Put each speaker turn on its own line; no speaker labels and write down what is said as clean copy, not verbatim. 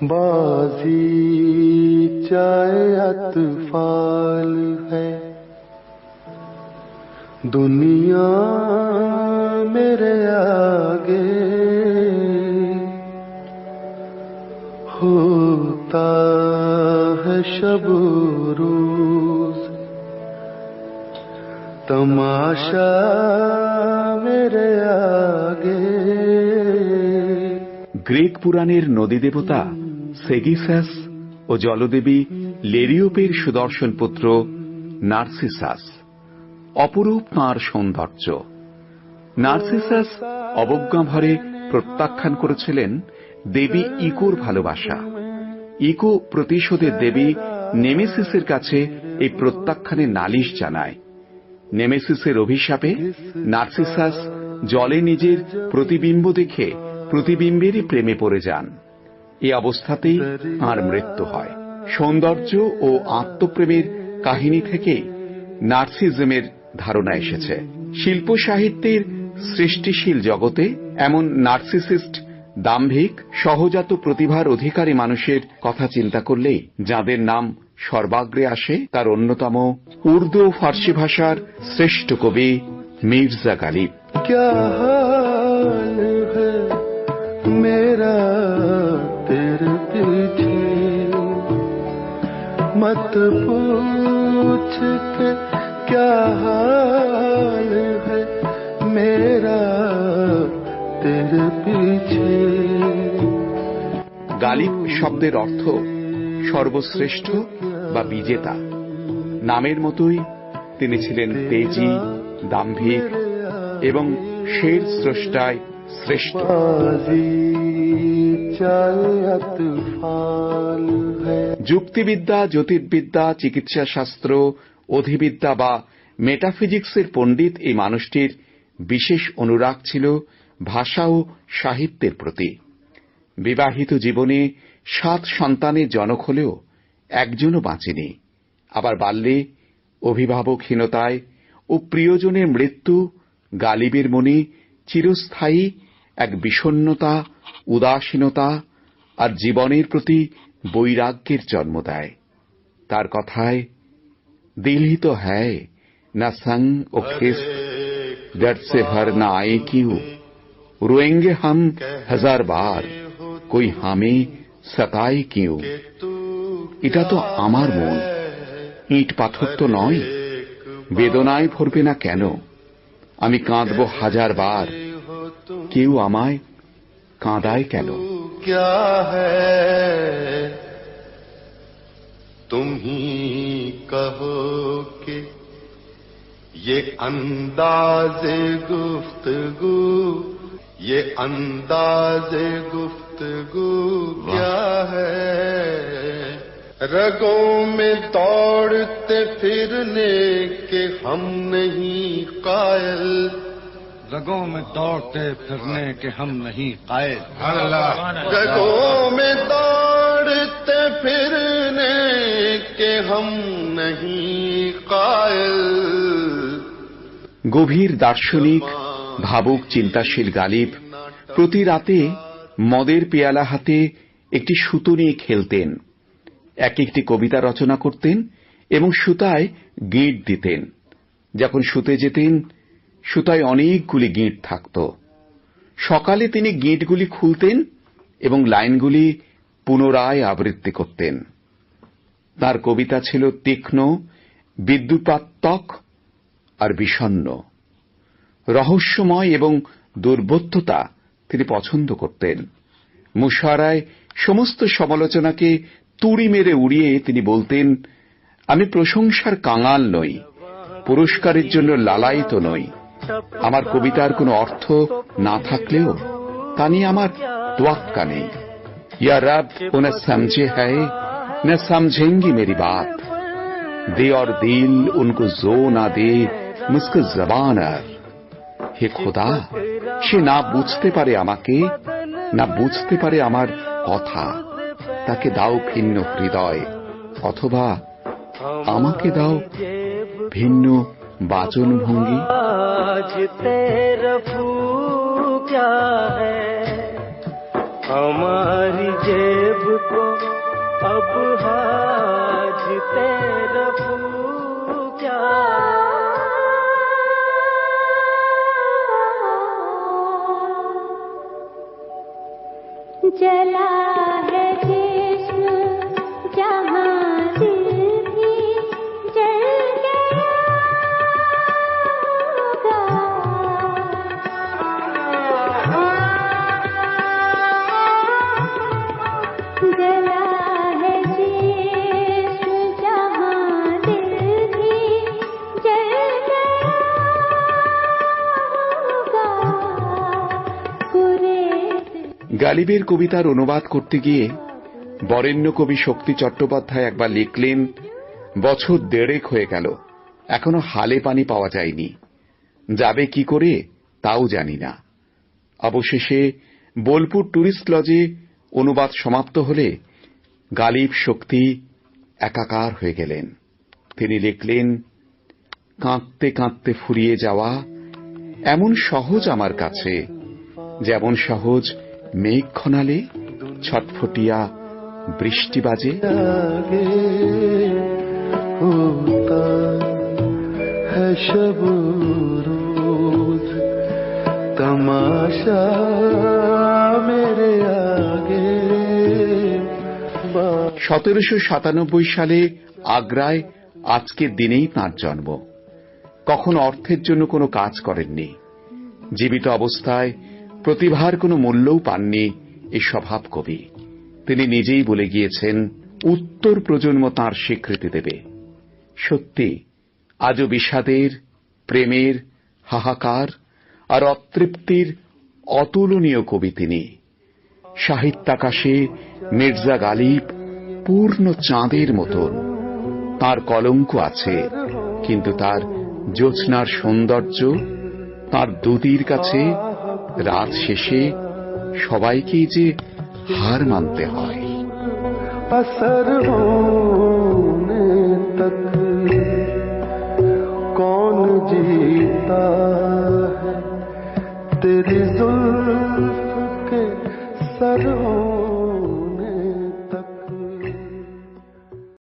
बाजी चाहे अतफाल है दुनिया मेरे आगे होता है शब रोज तमाशा मेरे आगे।
গ্রিক পুরাণের নদী দেবতা সেগিসাস ও জলদেবী লেরিওপের সুদর্শন পুত্র নার্সিসাস। অপরূপ তাঁর সৌন্দর্য। নার্সিসাস অবজ্ঞাভরে প্রত্যাখ্যান করেছিলেন দেবী ইকোর ভালোবাসা। ইকো প্রতিশোধের দেবী নেমেসিসের কাছে এই প্রত্যাখ্যানে নালিশ জানায়। নেমেসিসের অভিশাপে নার্সিসাস জলে নিজের প্রতিবিম্ব দেখে প্রতিবিম্বেরই প্রেমে পড়ে যান। এই অবস্থাতেই তাঁর মৃত্যু হয়। সৌন্দর্য ও আত্মপ্রেমের কাহিনী থেকেই নার্সিজমের ধারণা এসেছে। শিল্প সাহিত্যের সৃষ্টিশীল জগতে এমন নার্সিসিস্ট, দাম্ভিক, সহজাত প্রতিভার অধিকারী মানুষের কথা চিন্তা করলেই যাদের নাম সর্বাগ্রে আসে তার অন্যতম উর্দু ও ফার্সি ভাষার শ্রেষ্ঠ কবি মির্জা গালিব।
मेरा तेरे पीछे मत पूछ के क्या हाल है मेरा तेरे पीछे।
গালিব শব্দের অর্থ সর্বশ্রেষ্ঠ বা বিজেতা। নামের মতোই তিনি ছিলেন তেজি, দাম্ভিক এবং শের স্রষ্টায় শ্রেষ্ঠ। যুক্তিবিদ্যা, জ্যোতির্বিদ্যা, চিকিৎসা শাস্ত্র, অধিবিদ্যা বা মেটাফিজিক্সের পণ্ডিত এই মানুষটির বিশেষ অনুরাগ ছিল ভাষা ও সাহিত্যের প্রতি। বিবাহিত জীবনে 7 সন্তানের জনক হলেও একজনও বাঁচেনি। আবার বাল্যে অভিভাবকহীনতায় ও প্রিয়জনের মৃত্যু গালিবের মনে চিরস্থায়ী এক বিষণ্ণতা, উদাসীনতা আর জীবনের প্রতি বৈরাগ্যের জন্ম দেয়। তার কথায়, দিল হি তো হ্যায় না সং ও খিস্ত, দর্দ সে ভর না আয়ে কিউ, রোয়েঙ্গে হাম হাজার বার, কোই হামে সতায়ে কিউ। এটা তো আমার মন, ইট পাথর তো নয়, বেদনায় ভরবে না কেন? আমি কাঁদব 1000 বার, কেউ আমায় কাঁদায় কেন?
क्या है तुम ही कहो कि ये अंदाज़े गुफ्तगू, ये अंदाज़े गुफ्तगू क्या है? रगों में दौड़ते फिरने के हम नहीं कायल,
रगों में दौड़ते फिरने के हम नहीं कायल।
रगों में दौड़ते फिरने के हम नहीं कायल।
গভীর দার্শনিক, ভাবুক, চিন্তাশীল গালিব প্রতি রাতে মদের পেয়ালা হাতে একটি সুতো নিয়ে খেলতেন। এক একটি কবিতা রচনা করতেন এবং সুতায় গিঁট দিতেন। যখন শুতে যেতেন সুতায় অনেকগুলি গিঁট থাকত। সকালে তিনি গিঁটগুলি খুলতেন এবং লাইনগুলি পুনরায় আবৃত্তি করতেন। তার কবিতা ছিল তীক্ষ্ণ, বিদ্যুপাত্মক আর বিষণ্ণ। রহস্যময় এবং দুর্বোধ্যতা তিনি পছন্দ করতেন। মুশারায় সমস্ত সমালোচনাকে তুড়ি মেরে উড়িয়ে তিনি বলতেন, আমি প্রশংসার কাঙাল নই, পুরস্কারের জন্য লালায়িত নই। আমার কবিতার কোনো অর্থ না থাকলেও তা নিয়ে আমার তোয়াক্কা নেই। ইয়া রব উনে সমঝে হ্যায় না সমঝেঙ্গি মেরি বাত, দে और দিল উनको জো না দে মুঝকো জবান আর। হে খোদা, সে না বুঝতে পারে আমাকে, না বুঝতে পারে আমার কথা, তাকে দাও ভিন্ন হৃদয়, অথবা আমাকে দাও ভিন্ন বাচন ভঙ্গি।
हमारी जेब को अब हाजते रफू क्या,
जला है जिस्म जहां दिल भी जल गया होगा, जला है जिस्म जहां दिल भी जल गया होगा,
গালিবের কবিতার অনুবাদ করতে গিয়ে বরেণ্য কবি শক্তি চট্টোপাধ্যায় একবার লিখলেন, বছর 1.5 হয়ে গেল, এখনো হালে পানি পাওয়া যায়নি, যাবে কি করে তাও জানি না। অবশেষে বোলপুর টুরিস্ট লজে অনুবাদ সমাপ্ত হলে গালিব শক্তি একাকার হয়ে গেলেন। তিনি লিখলেন, কাঁদতে কাঁদতে ফুরিয়ে যাওয়া এমন সহজ আমার কাছে, যেমন সহজ মেঘ খনালে ছটফটিয়া বৃষ্টি বাজে।
तमाशा मेरे आगे।
1797 সালে আগ্রায় আজকের দিনেই তাঁর জন্ম। কখনো অর্থের জন্য কোনো কাজ করেননি, জীবিত অবস্থায় প্রতিভার কোনো মূল্যও পাননি এই স্বভাব কবি। তিনি নিজেই বলে গিয়েছেন, উত্তর প্রজন্ম তাঁর স্বীকৃতি দেবে। সত্যি আজও বিষাদের, প্রেমের, হাহাকার আর অতৃপ্তির অতুলনীয় কবি তিনি। সাহিত্যাকাশে মির্জা গালিব পূর্ণ চাঁদের মতন। তাঁর কলঙ্ক আছে, কিন্তু তার জ্যোৎস্নার সৌন্দর্য, তাঁর দুদির কাছে রাত শেষে সবাইকেই যে হার মানতে হয়।
असर होने तक कौन जीता है तेरी जुल्फ के सर